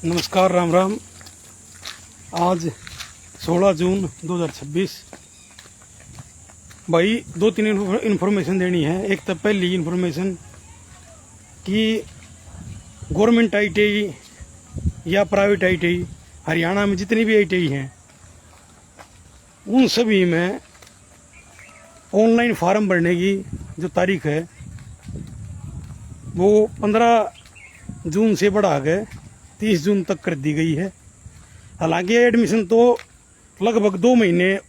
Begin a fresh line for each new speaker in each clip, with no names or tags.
नमस्कार, राम राम। आज 16 जून 2026 भाई दो तीन इन्फॉर्मेशन देनी है। एक तो पहली इन्फॉर्मेशन कि गवर्नमेंट ITI या प्राइवेट ITI हरियाणा में जितनी भी ITI हैं उन सभी में ऑनलाइन फार्म भरने की जो तारीख है वो 15 जून से बढ़ा के 30 जून तक कर दी गई है। हालांकि एडमिशन तो लगभग 2 महीने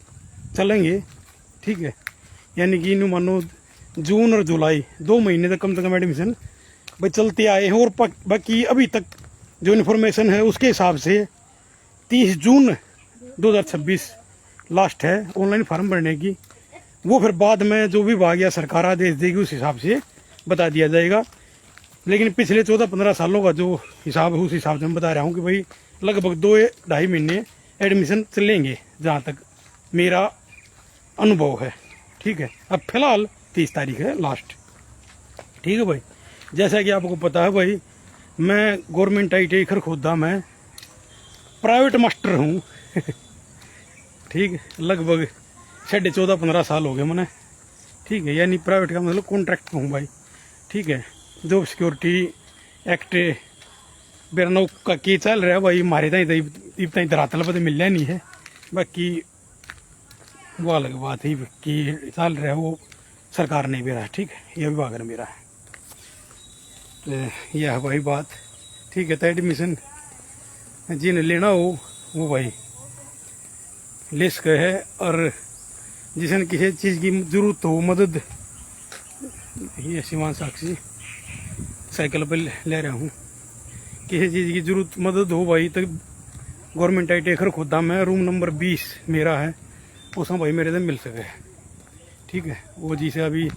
चलेंगे, ठीक है। यानी कि इन मानो जून और जुलाई 2 महीने तक कम से कम एडमिशन भाई चलते आए हैं। और बाकी अभी तक जो इन्फॉर्मेशन है उसके हिसाब से 30 जून 2026 लास्ट है ऑनलाइन फार्म भरने की। वो फिर बाद में जो विभाग या सरकार आदेश देगी उस हिसाब से बता दिया जाएगा। लेकिन पिछले 14-15 सालों का जो हिसाब है उस हिसाब से मैं बता रहा हूँ कि भाई लगभग 2-2.5 महीने एडमिशन चलेंगे, जहाँ तक मेरा अनुभव है, ठीक है। अब फिलहाल 30 तारीख है लास्ट, ठीक है भाई। जैसा कि आपको पता है भाई, मैं गवर्नमेंट ITI खरखोदा में प्राइवेट मास्टर हूँ ठीक है। लगभग 14.5-15 साल हो गए मैंने, ठीक है। यानी प्राइवेट का मतलब कॉन्ट्रैक्ट हूँ भाई, ठीक है। जॉब सिक्योरिटी एक्ट 92 का की चल रहा है भाई। मारे ताई धरातल पर मिलना नहीं है, बाकी वो अलग बात है कि चल रहा है वो सरकार ने मेरा, ठीक है, यह विभाग ने मेरा है। तो यह है भाई बात, ठीक है। तो एडमिशन जिन्हें लेना हो वो भाई ले सके है। और जिसने किसी चीज़ की जरूरत हो, मदद, ये सीमान साक्षी साइकिल पर ले रहा हूँ, किसी चीज़ की जरूरत मदद हो भाई तो गवर्नमेंट ITI खरखोदा में रूम नंबर 20 मेरा है, उसमें भाई मेरे से मिल सके, ठीक है। वो जिसे अभी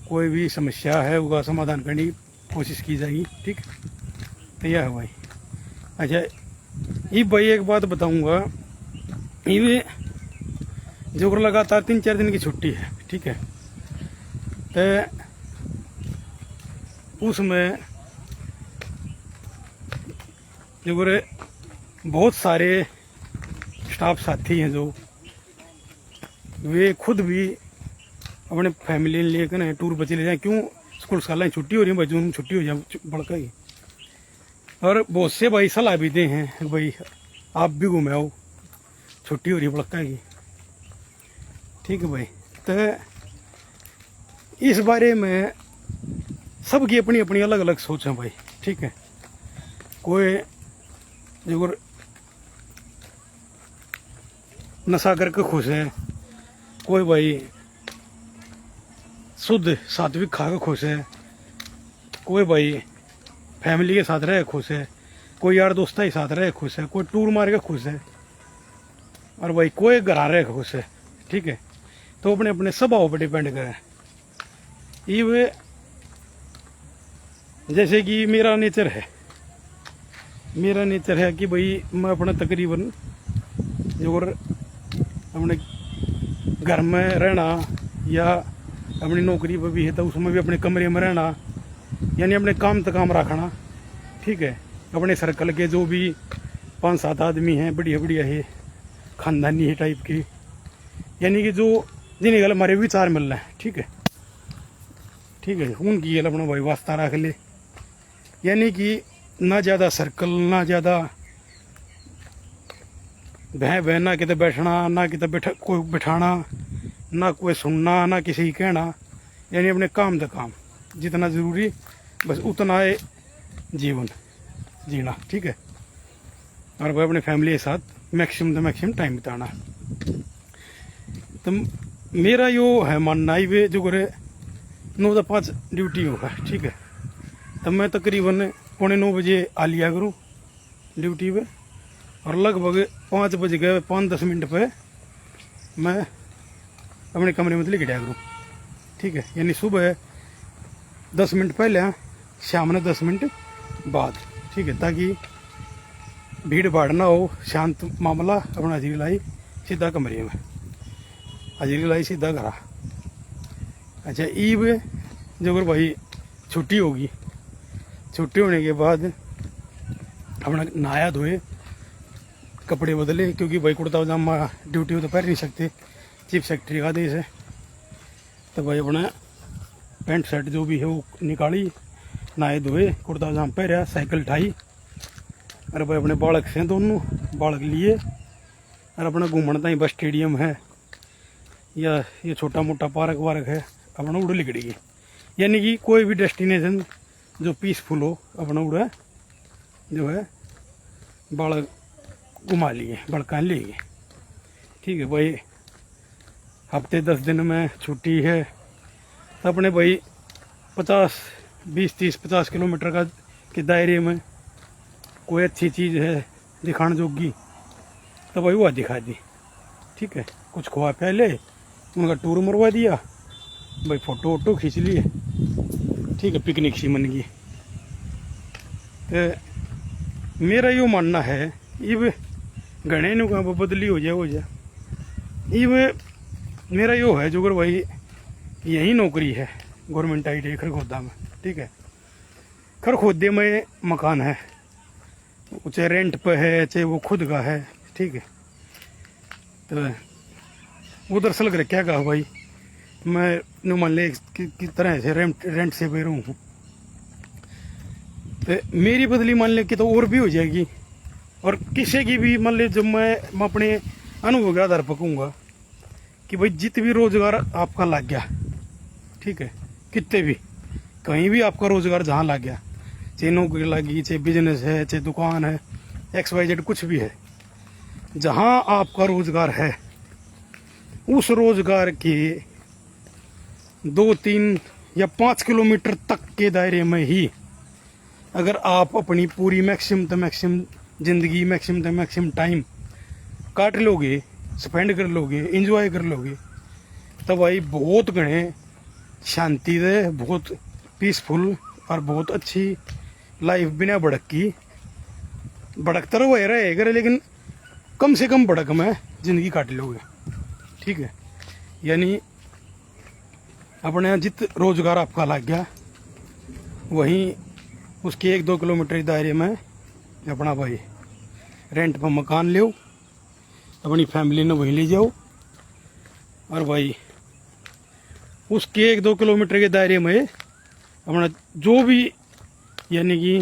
कोई भी समस्या है उसका समाधान करने की कोशिश की जाएगी, ठीक। तो यह है भाई। अच्छा, ये भाई एक बात बताऊँगा, ये जो लगातार 3-4 दिन की छुट्टी है, ठीक है। तो उसमें जो बहुत सारे स्टाफ साथी हैं जो वे खुद भी अपने फैमिली लेकर टूर पर चले जाएँ। क्यों? स्कूल साल छुट्टी हो रही है भाई, जून में छुट्टी हो जाए बड़का ही। और बहुत से भाई सलाह भी दे हैं भाई आप भी घूमे आओ, छुट्टी हो रही है बड़का की, ठीक है भाई। तो इस बारे में सबकी अपनी अपनी अलग अलग सोच है भाई, ठीक है। कोई जो नशा करके खुश है, कोई भाई शुद्ध सात्विक खा के खुश है, कोई भाई फैमिली के साथ रहे खुश है, कोई यार दोस्ता के साथ रहे खुश है, कोई टूर मार के खुश है, और भाई कोई घर रहे खुश है, ठीक है। तो अपने अपने स्वभाव पर डिपेंड करे। ये जैसे कि मेरा नेचर है कि भाई मैं अपना तकरीबन जो अपने घर में रहना या अपनी नौकरी पर भी है तो उसमें भी अपने कमरे में रहना, यानी अपने काम तक काम रखना, ठीक है। अपने सर्कल के जो भी 5-7 आदमी हैं बढ़िया बढ़िया है, खानदानी है टाइप की, यानी कि जो जिन्हें गल हमारे विचार मिल रहे हैं, ठीक है, ठीक है। उनकी गल अपना भाई वास्ता रख ले। यानी कि ना ज़्यादा सर्कल, ना ज़्यादा बह ना कितने बैठना, ना कितने कोई बैठाना, ना कोई सुनना, ना किसी की कहना। यानी अपने काम तक काम, जितना ज़रूरी बस उतना है जीवन जीना, ठीक है। और भाई अपने फैमिली के साथ मैक्सिमम तो मैक्सिमम टाइम बिताना। तो मेरा यो है मानना ही वे जो करे 9 से 5 ड्यूटी होगा, ठीक है। तब मैं तकरीबन 8:45 बजे आ लिया करूँ ड्यूटी पे, और लगभग 5 बज गए 5-10 मिनट पे मैं अपने कमरे में लेके जाया करूँ, ठीक है। यानी सुबह 10 मिनट पहले, शाम में 10 मिनट बाद, ठीक है, ताकि भीड़ भाड़ ना हो, शांत मामला। अपना हाजिरी लाई सीधा कमरे में, हाजिरी लाई सीधा करा। अच्छा, ईब जो भाई छुट्टी होगी, छुट्टी होने के बाद अपना नहाया धोए, कपड़े बदले, क्योंकि भाई कुर्ता पजामा ड्यूटी तो पहन नहीं सकते, चीफ सेक्रेटरी का आदेश है। तो भाई अपना पैंट शर्ट जो भी है वो निकाली, नहाए धोए, कुर्ता पजामा पहरा, साइकिल उठाई, और भाई अपने बालक से दोनों बालक लिए, और अपना घूमने ताई बस स्टेडियम है या ये छोटा मोटा पार्क वार्क है, अपना उड़ निकली गई। यानी कि कोई भी डेस्टिनेशन जो पीसफुल हो, अपना उड़ा जो है बालक घुमा लिए, बड़का ले गए। ठीक है भाई, हफ्ते 10 दिन में छुट्टी है, तो अपने भाई 20-30-50 किलोमीटर का के दायरे में कोई अच्छी चीज़ है दिखाने जोगी, तो भाई वह दिखा दी। ठीक है, कुछ खुआ पहले उनका टूर मरवा दिया भाई, फ़ोटो वोटो खींच लिए। ठीक है, पिकनिक सी मन गई। तो मेरा यो मानना है, इब घने नु कहाँ बदली हो जाए इब मेरा यो है जो अगर भाई यही नौकरी है गवर्नमेंट ITI खरखोदा में। ठीक है, खरखोदे में मकान है, चाहे रेंट पे है चाहे वो खुद का है। ठीक है, तो वो दरअसल कर क्या कहा भाई, मैं मान ले की तरह से रेंट से पे रहूँ, तो मेरी बदली मान ले कि तो और भी हो जाएगी, और किसी की भी मान ले जब मैं अपने अनुभव के आधार पर कहूँगा कि भाई जित भी रोजगार आपका लग गया, ठीक है, कितने भी कहीं भी आपका रोजगार जहाँ लग गया, चाहे नौकरी लगी, चाहे बिजनेस है, चाहे दुकान है, XYZ कुछ भी है, जहाँ आपका रोजगार है उस रोजगार के 2-3 या 5 किलोमीटर तक के दायरे में ही अगर आप अपनी पूरी मैक्सिमम तो मैक्सिमम जिंदगी, मैक्सिमम तो मैक्सिमम टाइम काट लोगे, स्पेंड कर लोगे, एंजॉय कर लोगे, तो भाई बहुत घने शांति दे, बहुत पीसफुल और बहुत अच्छी लाइफ बिना भड़क की, भड़कता रहेगा लेकिन कम से कम भड़क में जिंदगी काट लोगे। ठीक है, यानी अपने जित रोजगार आपका लग गया वहीं उसके 1-2 किलोमीटर दायरे में अपना भाई रेंट पर मकान ले, अपनी फैमिली ने वहीं ले जाओ, और भाई उसके 1-2 किलोमीटर के दायरे में अपना जो भी यानी कि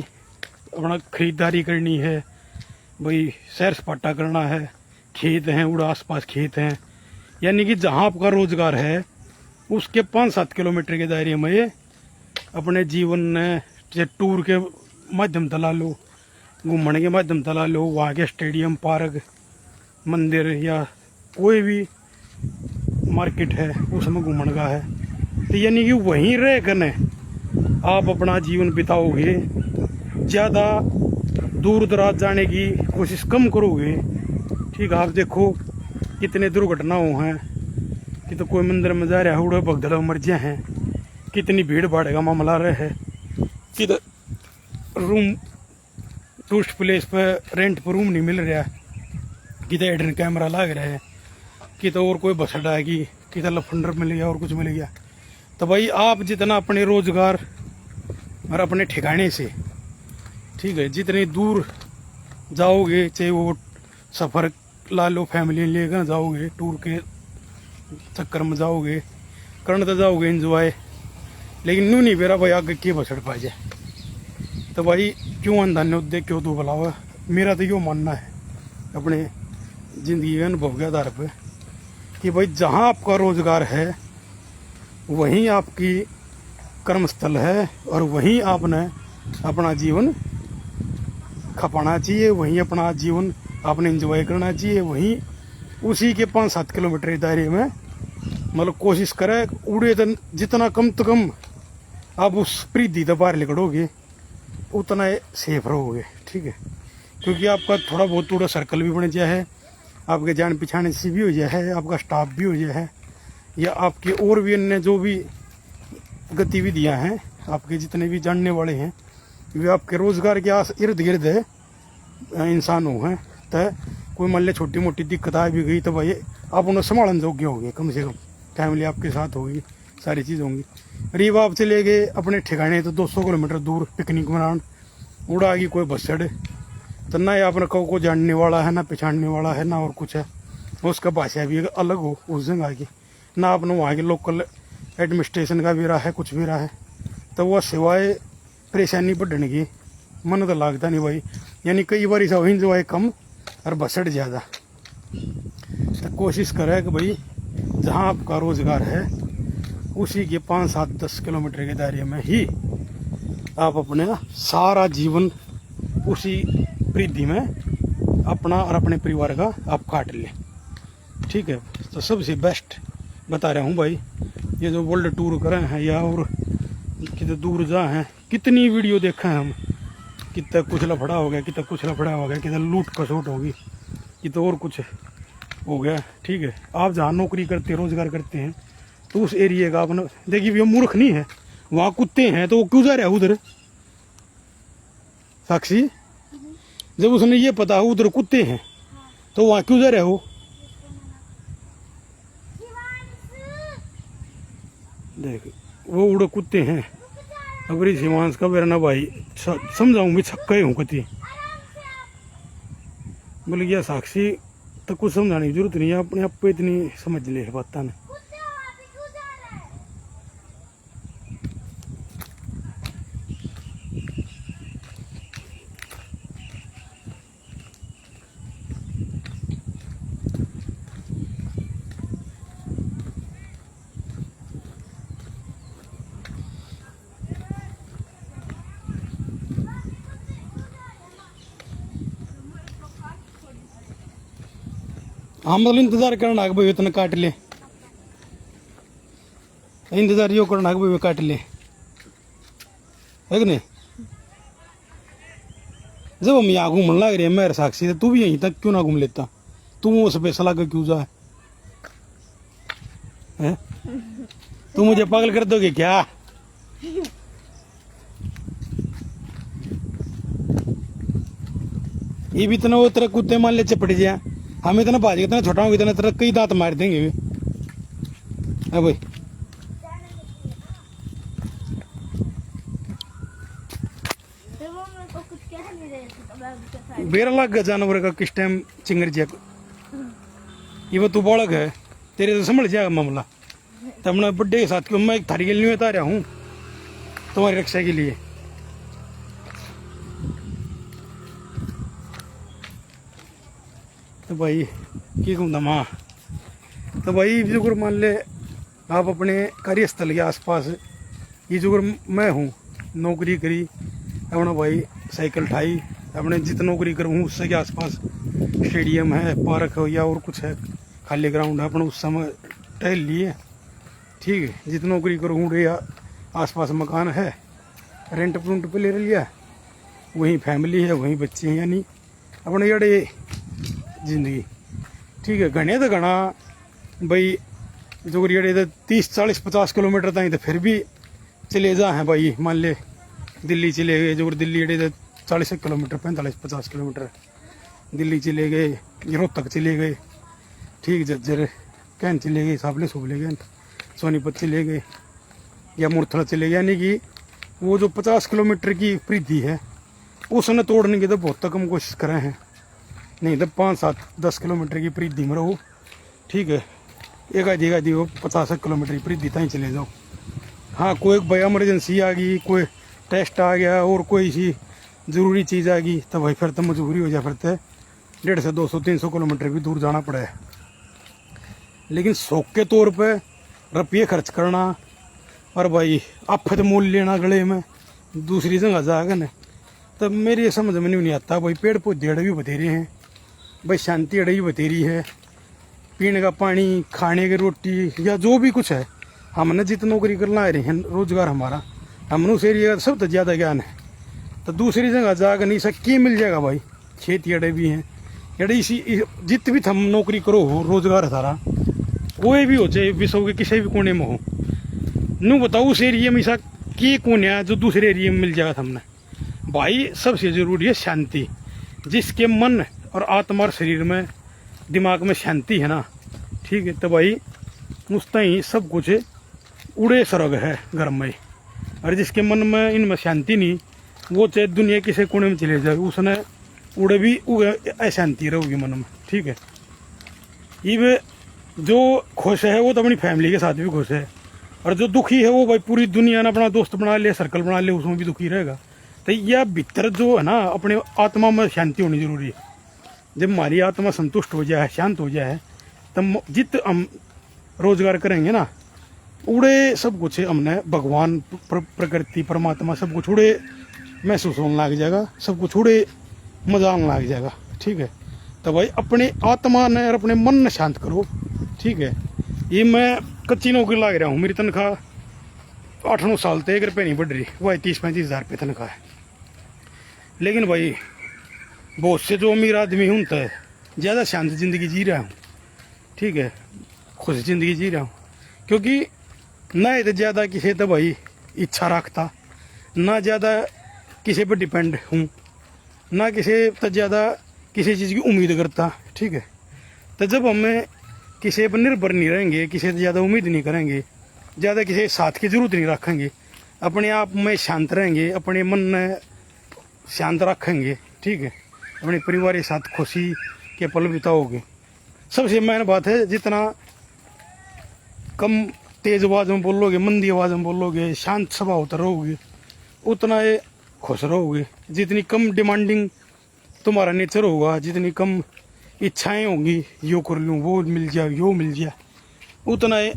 अपना खरीदारी करनी है, भाई सैर सपाटा करना है, खेत हैं उड़ा आसपास खेत हैं, यानी कि जहाँ आपका रोजगार है उसके 5-7 किलोमीटर के दायरे में अपने जीवन ने टूर के माध्यम तला लो, घूमने के माध्यम तला लो, वहाँ के स्टेडियम, पार्क, मंदिर या कोई भी मार्केट है उसमें घूमने का है, तो यानी कि वहीं रह कर आप अपना जीवन बिताओगे, ज़्यादा दूर दराज जाने की कोशिश कम करोगे। ठीक है, आप देखो कितने दुर्घटनाओं हैं कि तो कोई मंदिर में जा रहा है उड़े भगदड़ मर गए हैं, कितनी भीड़ भाड़ का मामला रहे है कि तो रूम टूरिस्ट प्लेस पर रेंट पर रूम नहीं मिल रहा, कि तो हिडन कैमरा लग रहा है, कि तो और कोई बस अड्डाएगी, कि तो लफंडर मिल गया और कुछ मिल गया। तो भाई आप जितना अपने रोजगार और अपने ठिकाने से, ठीक है, जितने दूर जाओगे, चाहे वो सफ़र ला लो फैमिली लेकर जाओगे, टूर के चक्कर में जाओगे, करने तो जाओगे एंजॉय, लेकिन नू नहीं बेरा भाई आगे के बसड़ पा जाए, तो भाई क्यों अंधान्य उद्देश्य क्यों तू बुलावा। मेरा तो यो मानना है अपने ज़िंदगी के अनुभव के आधार पर कि भाई जहाँ आपका रोजगार है वहीं आपकी कर्मस्थल है, और वहीं आपने अपना जीवन खपाना चाहिए, वहीं अपना जीवन आपने एंजॉय करना चाहिए, वहीं उसी के 5-7 किलोमीटर के दायरे में मतलब कोशिश करें उड़े तो जितना कम तो कम आप उस परिधि तो बाहर निकलोगे उतना सेफ रहोगे। ठीक है, क्योंकि आपका थोड़ा बहुत थोड़ा सर्कल भी बन जाए है, आपके जान पहचान से भी हो जाए है, आपका स्टाफ भी हो जाए है, या आपके और भी अन्य जो भी गतिविधियां हैं, आपके जितने भी जानने वाले हैं वे आपके रोजगार के इर्द गिर्द इंसान हो हैं, तो कोई मान ले छोटी मोटी दिक्कत आ भी गई तो भाई आप उन्हें संभालन योग्य होंगे, कम से कम फैमिली आपके साथ होगी, सारी चीज़ होंगी। रीब आप चले गए अपने ठिकाने तो 200 किलोमीटर दूर पिकनिक मनान, उड़ा गई कोई बस चढ़े, तो ना ये अपने को जानने वाला है, ना पहचानने वाला है, ना और कुछ है। उसका भाषा भी अलग हो उस जगह की, ना अपने वहाँ के लोकल एडमिनिस्ट्रेशन का भी रहा है, कुछ भी रहा है। तो वह सिवाय परेशानी बढ़ने की मन तो लगता नहीं भाई। यानी कई बार ऐसा वही जो है कम और बसट ज़्यादा। तो कोशिश करें कि भाई जहाँ आपका रोज़गार है उसी के 5, 7, 10 किलोमीटर के दायरे में ही आप अपने सारा जीवन उसी परिधि में अपना और अपने परिवार का आप काट लें। ठीक है, तो सबसे बेस्ट बता रहा हूँ भाई। ये जो वर्ल्ड टूर करें हैं या और कितने दूर जा हैं, कितनी वीडियो देखा है हम, कितना कुछ लफड़ा हो गया, कितना कुछ लफड़ा हो गया, कितना लूट खसोट होगी, कितना और कुछ हो गया। ठीक है, आप जहाँ नौकरी करते रोजगार करते हैं तो उस एरिया का अपना देखिए, वो मूर्ख नहीं है, वहाँ कुत्ते हैं तो वो क्यों जा रहा है उधर? साक्षी, जब उसने ये पता हो उधर कुत्ते हैं तो वहाँ क्यों जा रहा हो? देख वो उड़े कुत्ते हैं। अगर इस हिमांश का मेरा ना भाई समझाऊं मैं छक्का हूँ कति बोले गया साक्षी, तो कुछ समझाने की जरूरत नहीं है, अपने आप पे इतनी समझ ले बात ना। हम मतलब इंतजार करना है भाई इतना काट ले, इंतजार यो करना है भाई काट ले, है कि नहीं? जब हम यहाँ घूमने लग रहे हैं मेरे साक्षी, तू भी यहीं तक क्यों ना घूम लेता? तू उस पे सलाह क्यों जा है? तू मुझे पागल कर दोगे क्या? ये भी इतना वो तेरा कुत्ते मान ले चपट जाए, हम इतना भाज इतना छोटा हूँ इतना तेरा कई दांत मार देंगे वे। है भाई बेर लग गया जानवर का किस टाइम चिंगर जैक। ये वो तू बालक है, तेरे तो संभल जाएगा मामला। तो अपना बड्डे के साथ क्यों मैं एक थारी के लिए उतार रहा हूँ तुम्हारी रक्षा के लिए। तो भाई की कहूँ माँ, तो भाई जो मान ले आप अपने कार्यस्थल के आसपास, ये जो मैं हूँ नौकरी करी अपना भाई साइकिल ठाई, अपने जितना नौकरी करूँ उससे के आसपास स्टेडियम है, पार्क हो या और कुछ है, खाली ग्राउंड है, अपने उस समय टहल लिए। ठीक है, जितना नौकरी करूँ या आसपास मकान है, रेंट पे ले लिया, वहीं फैमिली है, वहीं बच्चे हैं, यानी अपने जड़े जिंदगी। ठीक है, घने तो घना भाई जो जड़े 30, 40, 50 किलोमीटर तक तो फिर भी चले जा हैं भाई। मान ले दिल्ली चले गए, जो दिल्ली जड़े 40 किलोमीटर 45, 50 किलोमीटर दिल्ली चले गए, रोहतक चले गए, ठीक, झज्जर कैन चले गए, साबले सुबले गए, सोनीपत चले गए या मुरथला चले गए। यानी कि वो जो 50 किलोमीटर की परिधि है उसने तोड़ने की तो बहुत कम कोशिश करें हैं, नहीं तो 5, 7, 10 किलोमीटर की परिधि में रहो। ठीक है, एक आधी वो 50 किलोमीटर की परिधि तक चले जाओ। हाँ, कोई भाई इमरजेंसी आ गई, कोई टेस्ट आ गया और कोई सी ज़रूरी चीज़ आ गई तो भाई फिर तो मजबूरी हो जाए, फिर तो 150, 200, 300 किलोमीटर भी दूर जाना पड़ा है। लेकिन शौक के तौर पे रुपये खर्च करना और भाई आफत मोल लेना गले में दूसरी जगह जाएगा ना, तब मेरी समझ में नहीं आता भाई। पेड़ पौधे अड़े भी बतेरे हैं भाई, शांति अड़े भी बतेरी है, पीने का पानी, खाने की रोटी या जो भी कुछ है, हमने जितना नौकरी करना आ रही है रोजगार हमारा, हमने उस एरिया का सब तो ज़्यादा ज्ञान है। तो दूसरी जगह जाकर नहीं सके मिल जाएगा भाई, खेती अड़े भी हैं अड़े, इसी जित भी हम नौकरी करो हो रोजगार है सारा, कोई भी हो चाहे विश्व के किसी भी कोने में हो, नू बताओ उस एरिया में ऐसा की कोने है जो दूसरे एरिया में मिल जाएगा हमने भाई। सबसे जरूरी है शांति, जिसके मन और आत्मा और शरीर में दिमाग में शांति है ना, ठीक है, तो भाई उस ही सब कुछ उड़े स्वर्ग है घर में। और जिसके मन में इनमें शांति नहीं, वो चाहे दुनिया किसी कोने में चले जाए, उसने उड़े भी अशांति रहोगी मन में। ठीक है, ये जो खुश है वो तो अपनी फैमिली के साथ भी खुश है, और जो दुखी है वो भाई पूरी दुनिया ने अपना दोस्त बना ले, सर्कल बना ले, उसमें भी दुखी रहेगा। तो यह भीतर जो है ना अपने आत्मा में शांति होनी जरूरी है। जब हमारी आत्मा संतुष्ट हो जाए, शांत हो जाए, तब जित हम रोजगार करेंगे ना, उड़े सब कुछ हमने भगवान प्रकृति परमात्मा सब कुछ उड़े महसूस होने लग जाएगा, सब कुछ उड़े मजा आने लग जाएगा। ठीक है, तो भाई अपने आत्मा ने और अपने मन ने शांत करो। ठीक है, ये मैं कच्ची नौकरी लाग रहा हूँ, मेरी तनख्वाह 8-9 साल से 1 रुपये नहीं बढ़ रही, वही 30-35 हज़ार रुपये तनख्वाह है। लेकिन भाई बहुत से जो अमीर आदमी हूँ तो ज़्यादा शांत ज़िंदगी जी रहा हूँ। ठीक है, खुश ज़िंदगी जी रहा हूँ, क्योंकि ना तो ज़्यादा किसी तो भाई इच्छा रखता, ना ज़्यादा किसी पर डिपेंड हूँ, ना किसी तो ज़्यादा किसी चीज़ की उम्मीद करता। ठीक है, तो जब हमें किसी पर निर्भर नहीं रहेंगे, किसी से ज़्यादा उम्मीद नहीं करेंगे, ज़्यादा किसी साथ की ज़रूरत नहीं रखेंगे, अपने आप में शांत रहेंगे, अपने मन में शांत रखेंगे। ठीक है, अपने परिवार के साथ खुशी के पल बिताओगे। सबसे मेन बात है, जितना कम तेज आवाज़ में बोलोगे, मंदी आवाज़ में बोलोगे, शांत स्वभाव होता रहोगे, उतना ये खुश रहोगे। जितनी कम डिमांडिंग तुम्हारा नेचर होगा, जितनी कम इच्छाएं होंगी, यो कर लूँ, वो मिल जाए, यो मिल जाए, उतना ये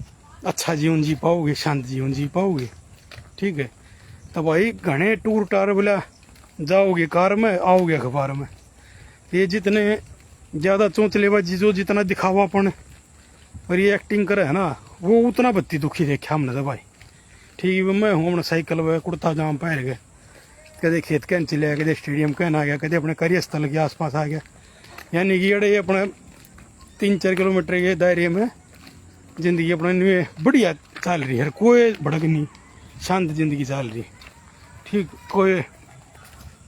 अच्छा जीवन जी पाओगे, शांत जीवन जी पाओगे। ठीक है, तो भाई घने टूर टार बोला जाओगे कार में, आओगे अखबार में। ये जितने ज़्यादा चौंचलेबाजी, जो जितना दिखावापन और ये एक्टिंग करे है ना, वो उतना बत्ती दुखी देखा हमने तो भाई। ठीक है, मैं हूँ अपना साइकिल में कुर्ता जाम पहन गए, कदे खेत कहन चले गया, कदे स्टेडियम कहन आ गया, कदे अपने कार्यस्थल के आसपास आ गया। यानी कि अड़े अपने 3-4 किलोमीटर के दायरे में ज़िंदगी अपने बढ़िया चल रही है, कोई भड़क नहीं, शांत जिंदगी चल रही। ठीक, कोई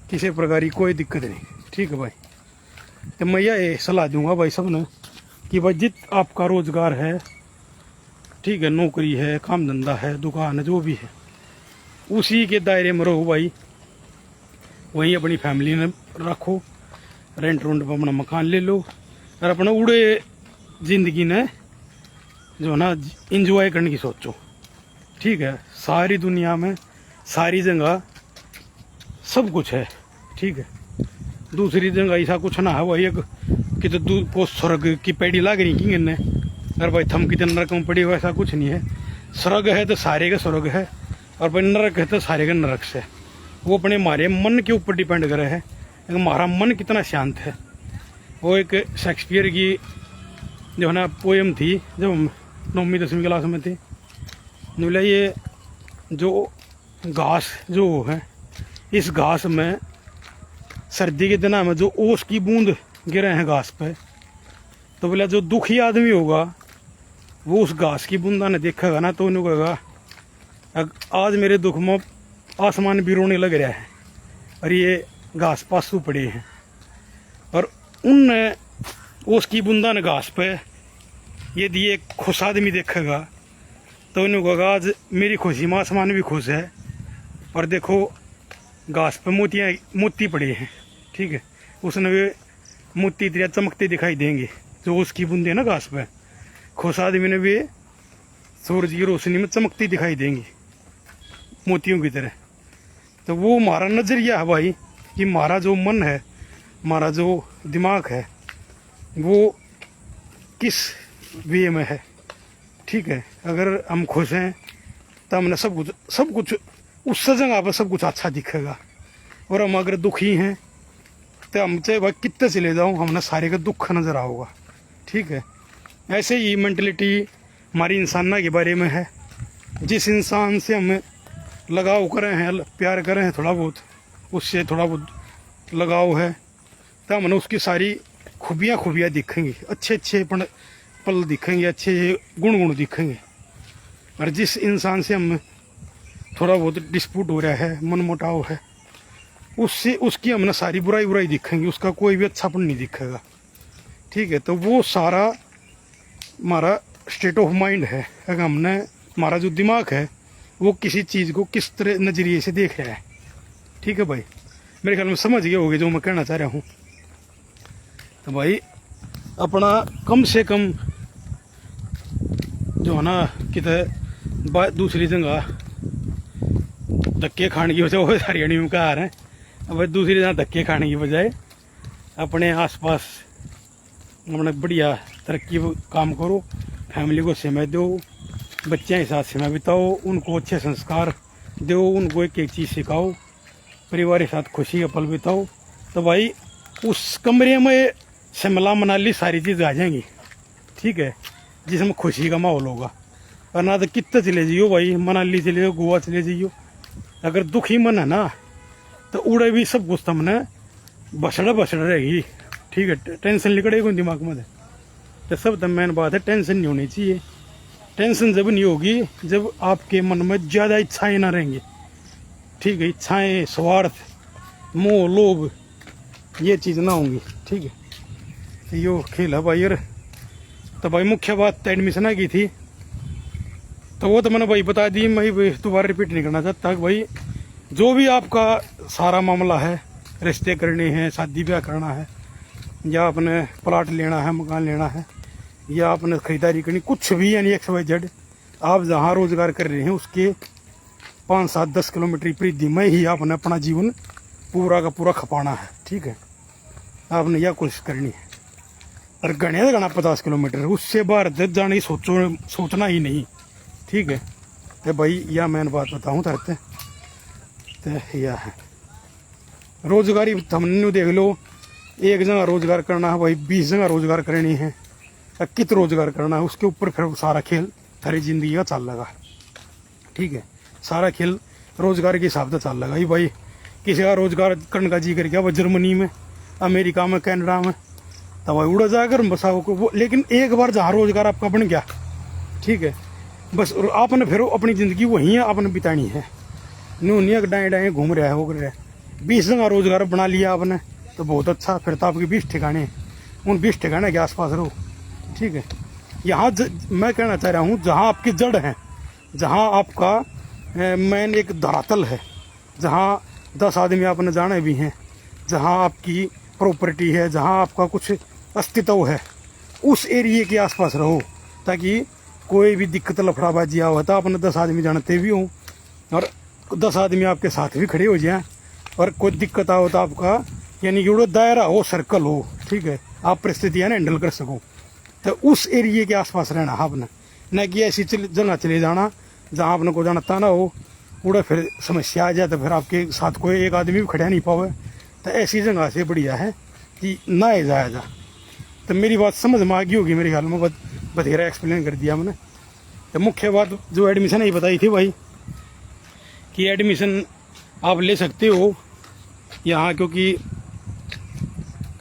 किसी प्रकार की कोई दिक्कत नहीं। ठीक है भाई, तो मैं ये सलाह दूंगा भाई सब ने कि भाई जित आपका रोजगार है, ठीक है, नौकरी है, काम धंधा है, दुकान है, जो भी है, उसी के दायरे में रहो भाई। वहीं अपनी फैमिली ने रखो, रेंट रूंट पर अपना मकान ले लो, और अपना उड़े ज़िंदगी ने जो ना इंजॉय करने की सोचो। ठीक है, सारी दुनिया में सारी जगह सब कुछ है। ठीक है, दूसरी जगह ऐसा कुछ ना है भाई, एक कित को स्वर्ग की पेड़ी लाग रही कि इन्हें, अरे भाई थम कितने नरक में पड़ी हो, ऐसा कुछ नहीं है। स्वर्ग है तो सारे का स्वर्ग है, और भाई नरक है तो सारे का नरक से। वो अपने हमारे मन के ऊपर डिपेंड करे है, हमारा मन कितना शांत है। वो एक शेक्सपियर की जो है ना पोएम थी, जब हम 9वीं-10वीं क्लास में थे, बोला ये जो घास जो है, इस घास में सर्दी के दिनों में जो ओस की बूंद गिरे हैं घास पे, तो बोला जो दुखी आदमी होगा वो उस घास की बूंदा ने देखेगा ना, तो उन्हें कहेगा आज मेरे दुख में आसमान भी रोने लग रहा है, और ये घास पासू पड़े हैं। और उनने ओस की बूंदा ने घास पे यदि एक खुश आदमी देखेगा, तो उन्हें कहेगा आज मेरी खुशी में आसमान भी खुश है, और देखो घास पे मोती पड़े हैं। ठीक है, उसने वे मोती तेरा चमकते दिखाई देंगे, जो उसकी बूंदे ना घास पे, खुश आदमी ने वे सूरज की रोशनी में चमकती दिखाई देंगी मोतियों की तरह। तो वो हमारा नजरिया है भाई, कि हमारा जो मन है, हमारा जो दिमाग है, वो किस वे में है। ठीक है, अगर हम खुश हैं तो हमने सब कुछ उस जगह पर सब कुछ अच्छा दिखेगा, और हम अगर दुखी हैं तो हम चाहे भाई कितने चले जाऊँ, हमने सारे का दुख नजर आओगा। ठीक है, ऐसे ही मेंटलिटी हमारी इंसाना के बारे में है। जिस इंसान से हम लगाव करें हैं, प्यार करें हैं थोड़ा बहुत, उससे थोड़ा बहुत लगाव है, तो हमने उसकी सारी खूबियाँ दिखेंगी, अच्छे पल दिखेंगे, अच्छे गुण दिखेंगे। और जिस इंसान से हम थोड़ा बहुत डिस्प्यूट हो रहा है, मनमुटाव है, उससे उसकी हमने सारी बुराई दिखेंगी, उसका कोई भी अच्छापन नहीं दिखेगा। ठीक है, तो वो सारा हमारा स्टेट ऑफ माइंड है। अगर हमने हमारा जो दिमाग है वो किसी चीज़ को किस तरह नज़रिए से देख रहा है। ठीक है भाई, मेरे ख्याल में समझ गए होगे जो मैं कहना चाह रहा हूँ। तो भाई अपना कम से कम जो है ना कितने दूसरी जगह धक्के खाने की वजह वो हरियाणी में कहा रहे हैं। अब दूसरी जगह धक्के खाने की बजाय अपने आसपास अपने बढ़िया तरक्की काम करो, फैमिली को समय दो, बच्चों के साथ समय बिताओ, उनको अच्छे संस्कार दो, उनको एक एक चीज़ सिखाओ, परिवार के साथ खुशी का पल बिताओ। तो भाई उस कमरे में शिमला मनाली सारी चीज़ आ जाएंगी, ठीक है, जिसमें खुशी का माहौल होगा। और ना तो कितने चले जाइयो भाई, मनाली चले जाओ, गोवा चले जाइयो, अगर दुखी मन है ना तो उड़े भी सब कुछ तमने बसड़ा रहेगी, ठीक है, टेंशन निकलेगी दिमाग में। तो सब तो मेन बात है, टेंशन नहीं होनी चाहिए। टेंशन जब नहीं होगी जब आपके मन में ज़्यादा इच्छाएं ना रहेंगी, ठीक है, इच्छाएं, स्वार्थ, मोह, लोभ, ये चीज़ ना होंगी, ठीक है। तो यो खेल है भाई। और तो भाई मुख्य बात एडमिशन की थी, तो वो तो मैंने भाई बता दी, मैं दोबारा रिपीट नहीं करना चाहता। भाई जो भी आपका सारा मामला है, रिश्ते करने हैं, शादी ब्याह करना है, या अपने प्लाट लेना है, मकान लेना है, या अपने खरीदारी करनी, कुछ भी यानी XYZ, आप जहाँ रोजगार कर रहे हैं उसके 5-7-10 किलोमीटर परिधि में ही आपने अपना जीवन पूरा का पूरा खपाना है, ठीक है। आपने यह कोशिश करनी है। और गणे गणा 50 किलोमीटर, उससे बाहर जाने की सोचना ही नहीं, ठीक है। तो भाई यह मैंने बात बताऊँ तरते, तो यह है रोजगारी। हमने देख लो, एक जगह रोजगार करना है भाई, 20 जगह रोजगार करनी है, कित रोजगार करना है, उसके ऊपर फिर सारा खेल थारी जिंदगी का चल लगा, ठीक है। सारा खेल रोजगार के हिसाब से चल लगा ही भाई। किसी का रोजगार करने का जी कर गया वो जर्मनी में, अमेरिका में, कनाडा में, तो भाई उड़ा जाकर बसाओ को। लेकिन एक बार जहाँ रोजगार आपका बन गया, ठीक है, बस आपने फिर अपनी ज़िंदगी वहीं आपने बितानी है। नूनिया डाएँ डाएँ घूम रहा है, हो रहा है। 20 जगह रोजगार बना लिया आपने तो बहुत अच्छा, फिर तो आपके 20 ठिकाने, उन 20 ठिकाने के आसपास रहो, ठीक है। यहाँ मैं कहना चाह रहा हूँ, जहाँ आपकी जड़ है, जहाँ आपका मेन एक धरातल है, जहाँ 10 आदमी आपने जाने भी हैं, जहाँ आपकी प्रॉपर्टी है, जहाँ आपका कुछ अस्तित्व है, उस एरिए के आसपास रहो, ताकि कोई भी दिक्कत लफड़ाबाजी आ होता आपने 10 आदमी जानते भी हों, और 10 आदमी आपके साथ भी खड़े हो जाए, और कोई दिक्कत आ होता आपका यानी कि वो दायरा हो, सर्कल हो, ठीक है, आप परिस्थितियाँ हैंडल कर सको। तो उस एरिए के आसपास रहना आपने, न कि ऐसी जगह चले जाना जहाँ आपने को जानता ना हो, उड़ा फिर समस्या आ जाए तो फिर आपके साथ कोई एक आदमी भी खड़ा नहीं पावे। तो ऐसी जगह से बढ़िया है कि ना ही जाया जा। तो मेरी बात समझ में आ गई होगी मेरे ख्याल में, बथेरा एक्सप्लेन कर दिया मैंने। तो मुख्य बात जो एडमिशन ही बताई थी भाई, कि एडमिशन आप ले सकते हो यहाँ, क्योंकि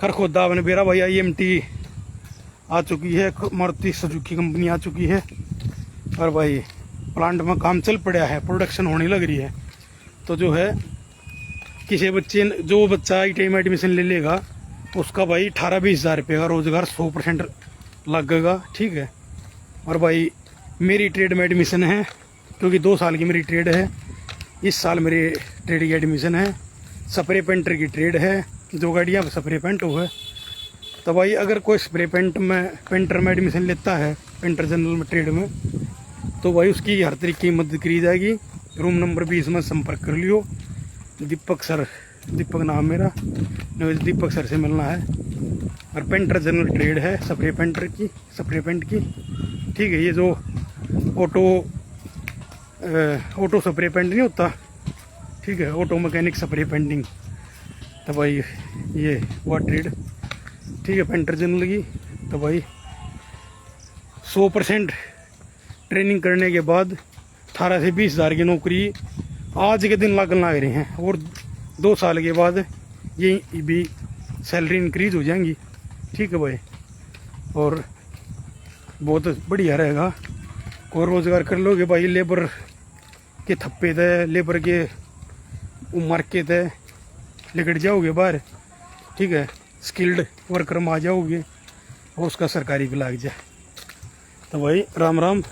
खरखोदा अपने बेरा भाई IMT आ चुकी है, मारुति सुजुकी कंपनी आ चुकी है, और भाई प्लांट में काम चल पड़ा है, प्रोडक्शन होने लग रही है। तो जो है किसी बच्चे, जो बच्चा ITI में एडमिशन ले लेगा उसका भाई 18-20 हज़ार रुपये का रोजगार 100% लगेगा, ठीक है। और भाई मेरी ट्रेड में एडमिशन है, क्योंकि 2 साल की मेरी ट्रेड है, इस साल मेरी ट्रेड की एडमिशन है, स्प्रे पेंटर की ट्रेड है, जो गाड़ियाँ स्प्रे पेंट हो है। तो भाई अगर कोई स्प्रे पेंटर में एडमिशन लेता है, पेंटर जनरल में ट्रेड में, तो भाई उसकी हर तरीके की मदद करी जाएगी। रूम नंबर 20 में संपर्क कर लियो, दीपक सर, दीपक नाम मेरा, दीपक सर से मिलना है। और पेंटर जनरल ट्रेड है स्प्रे पेंट की, ठीक है। ये जो ऑटो स्प्रे पेंट नहीं होता, ठीक है, ऑटो मैकेनिक स्प्रे पेंटिंग, तो भाई ये वो ट्रेड, ठीक है, पेंटर जनरल की। तो भाई 100% ट्रेनिंग करने के बाद 18 से 20 हज़ार की नौकरी आज के दिन लगन लग रही हैं, और 2 साल के बाद ये भी सैलरी इंक्रीज हो जाएंगी, ठीक है भाई। और बहुत बढ़िया रहेगा, और रोज़गार कर लोगे भाई। लेबर के थप्पे थे, लेबर के उम्र के थे लेकर जाओगे बाहर, ठीक है, स्किल्ड वर्कर में आ जाओगे, और उसका सरकारी भी लग जाए। तो भाई राम राम,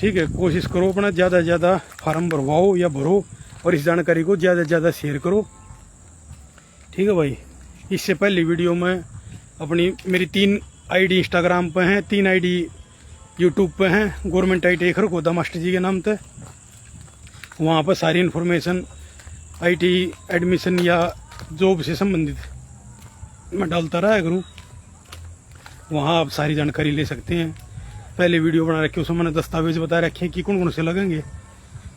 ठीक है। कोशिश करो अपना ज़्यादा से ज़्यादा फार्म भरवाओ या भरो, और इस जानकारी को ज़्यादा से ज़्यादा शेयर करो, ठीक है भाई। इससे पहले वीडियो में अपनी मेरी 3 आईडी इंस्टाग्राम पे हैं, 3 आईडी यूट्यूब पे हैं, गवर्नमेंट ITI खरगोदा मास्टर जी के नाम पे। वहाँ पर सारी इन्फॉर्मेशन ITI एडमिशन या जॉब से संबंधित मैं डालता रहा करूँ। वहाँ आप सारी जानकारी ले सकते हैं। पहले वीडियो बना रखी, उसमें मैंने दस्तावेज बता रखे हैं कि कौन कौन से लगेंगे।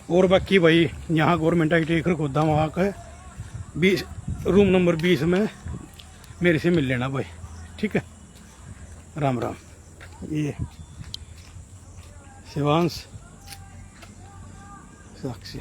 और बाकी भाई यहाँ गवर्नमेंट ITI खरगोदा वहाँ का 20 रूम नंबर 20 में मेरे से मिल लेना भाई, ठीक है। राम राम। ये शिवांश साक्षी।